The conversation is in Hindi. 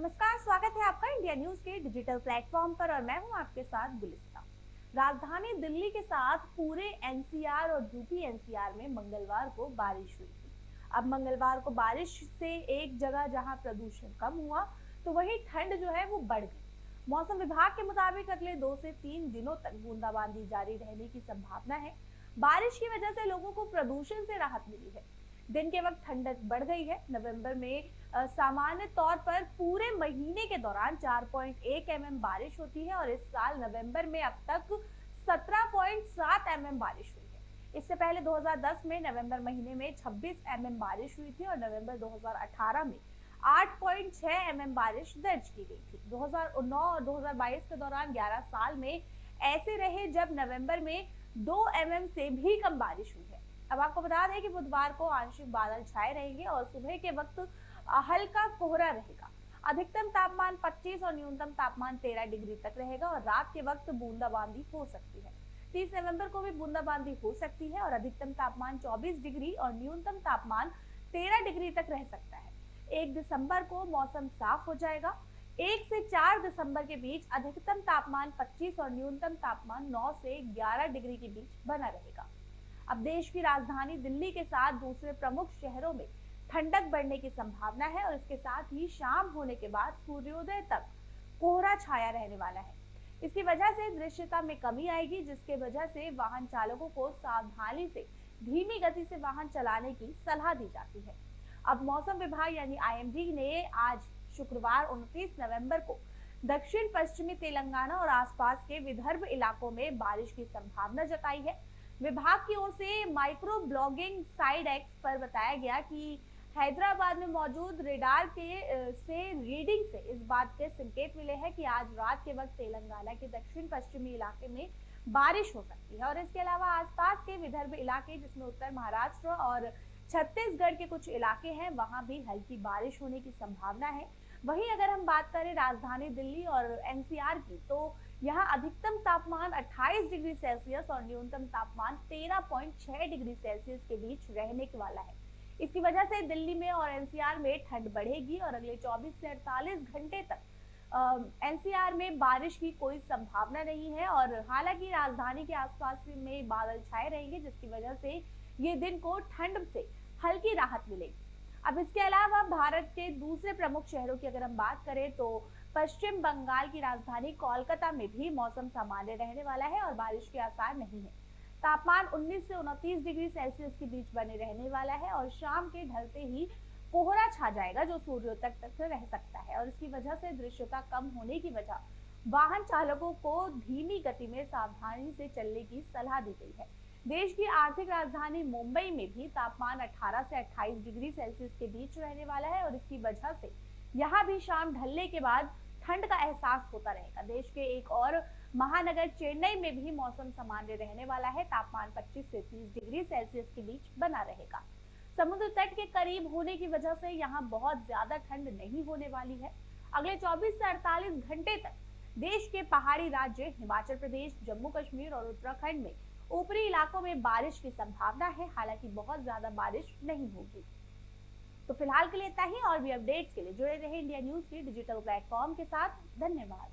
नमस्कार, स्वागत है आपका इंडिया न्यूज के डिजिटल प्लेटफॉर्म पर और मैं हूं आपके साथ गुलिस्ता। राजधानी दिल्ली के साथ पूरे एनसीआर और यूपी एनसीआर में मंगलवार को बारिश हुई थी। अब मंगलवार को बारिश से एक जगह जहां प्रदूषण कम हुआ तो वहीं ठंड जो है वो बढ़ गई। मौसम विभाग के मुताबिक अगले 2 से 3 दिनों तक बूंदाबांदी जारी रहने की संभावना है। बारिश की वजह से लोगों को प्रदूषण से राहत मिली है। दिन के वक्त ठंडक बढ़ गई है। नवंबर में सामान्य तौर पर पूरे महीने के दौरान 4.1 mm बारिश होती है और इस साल नवंबर में अब तक 17.7 mm बारिश हुई है। इससे पहले 2010 में नवंबर महीने में 26 mm बारिश हुई थी और नवंबर 2018 में 8.6 mm बारिश दर्ज की गई थी। 2009 और 2022 के दौरान 11 साल में ऐसे रहे जब नवंबर में 2 mm से भी कम बारिश हुई है। अब आपको बता दें कि बुधवार को आंशिक बादल छाए रहेंगे और सुबह के वक्त हल्का कोहरा रहेगा। अधिकतम तापमान 25 और न्यूनतम तापमान 13 डिग्री तक रहेगा और रात के वक्त बूंदाबांदी हो सकती है। 30 नवंबर को भी बूंदाबांदी हो सकती है और अधिकतम तापमान 24 डिग्री और न्यूनतम तापमान 13 डिग्री तक रह सकता है। 1 दिसंबर को मौसम साफ हो जाएगा। 1 से 4 दिसंबर के बीच अधिकतम तापमान 25 और न्यूनतम तापमान 9 से 11 डिग्री के बीच बना रहेगा। अब देश की राजधानी दिल्ली के साथ दूसरे प्रमुख शहरों में ठंडक बढ़ने की संभावना है और इसके साथ ही शाम होने के बाद सूर्योदय तक कोहरा छाया रहने वाला है। इसकी वजह से दृश्यता में कमी आएगी, जिसके वजह से वाहन चालकों को सावधानी से धीमी गति से वाहन चलाने की सलाह दी जाती है। अब मौसम विभाग यानी आईएमडी ने आज शुक्रवार 29 नवंबर को दक्षिण पश्चिमी तेलंगाना और आसपास के विदर्भ इलाकों में बारिश की संभावना जताई है। विभाग की ओर से माइक्रो ब्लॉगिंग साइट एक्स पर बताया गया कि हैदराबाद में मौजूद रेडार के रीडिंग से इस बात के संकेत मिले हैं कि आज रात के वक्त तेलंगाना के दक्षिण पश्चिमी इलाके में बारिश हो सकती है और इसके अलावा आसपास के विदर्भ इलाके जिसमें उत्तर महाराष्ट्र और छत्तीसगढ़ के कुछ इलाके हैं, वहां भी हल्की बारिश होने की संभावना है। वहीं अगर हम बात करें राजधानी दिल्ली और एनसीआर की, तो यहाँ अधिकतम तापमान 28 डिग्री सेल्सियस और न्यूनतम तापमान 13.6 डिग्री सेल्सियस के बीच रहने वाला है। इसकी वजह से दिल्ली में और एनसीआर में ठंड बढ़ेगी और अगले 24 से 48 घंटे तक एनसीआर में बारिश की कोई संभावना नहीं है और हालांकि राजधानी के आसपास में बादल छाए रहेंगे, जिसकी वजह से ये दिन को ठंड से हल्की राहत मिलेगी। अब इसके अलावा भारत के दूसरे प्रमुख शहरों की अगर हम बात करें तो पश्चिम बंगाल की राजधानी कोलकाता में भी मौसम सामान्य रहने वाला है और बारिश के आसार नहीं है। तापमान 19 से 29 डिग्री सेल्सियस के बीच बने रहने वाला है और शाम के ढलते ही कोहरा छा जाएगा जो सूर्योदय तक रह सकता है और इसकी वजह से दृश्यता कम होने की वजह वाहन चालकों को धीमी गति में सावधानी से चलने की सलाह दी गई है। देश की आर्थिक राजधानी मुंबई में भी तापमान 18 से 28 डिग्री सेल्सियस के बीच रहने वाला है और इसकी वजह से यहाँ भी शाम ढलने के बाद ठंड का एहसास होता रहेगा। देश के एक और महानगर चेन्नई में भी मौसम सामान्य रहने वाला है। तापमान 25 से 30 डिग्री सेल्सियस के बीच बना रहेगा। समुद्र तट के करीब होने की वजह से यहाँ बहुत ज्यादा ठंड नहीं होने वाली है। अगले 24 से 48 घंटे तक देश के पहाड़ी राज्य हिमाचल प्रदेश, जम्मू कश्मीर और उत्तराखंड में ऊपरी इलाकों में बारिश की संभावना है। हालांकि बहुत ज्यादा बारिश नहीं होगी। तो फिलहाल के लिए इतना ही और भी अपडेट्स के लिए जुड़े रहे इंडिया न्यूज के डिजिटल प्लेटफॉर्म के साथ। धन्यवाद।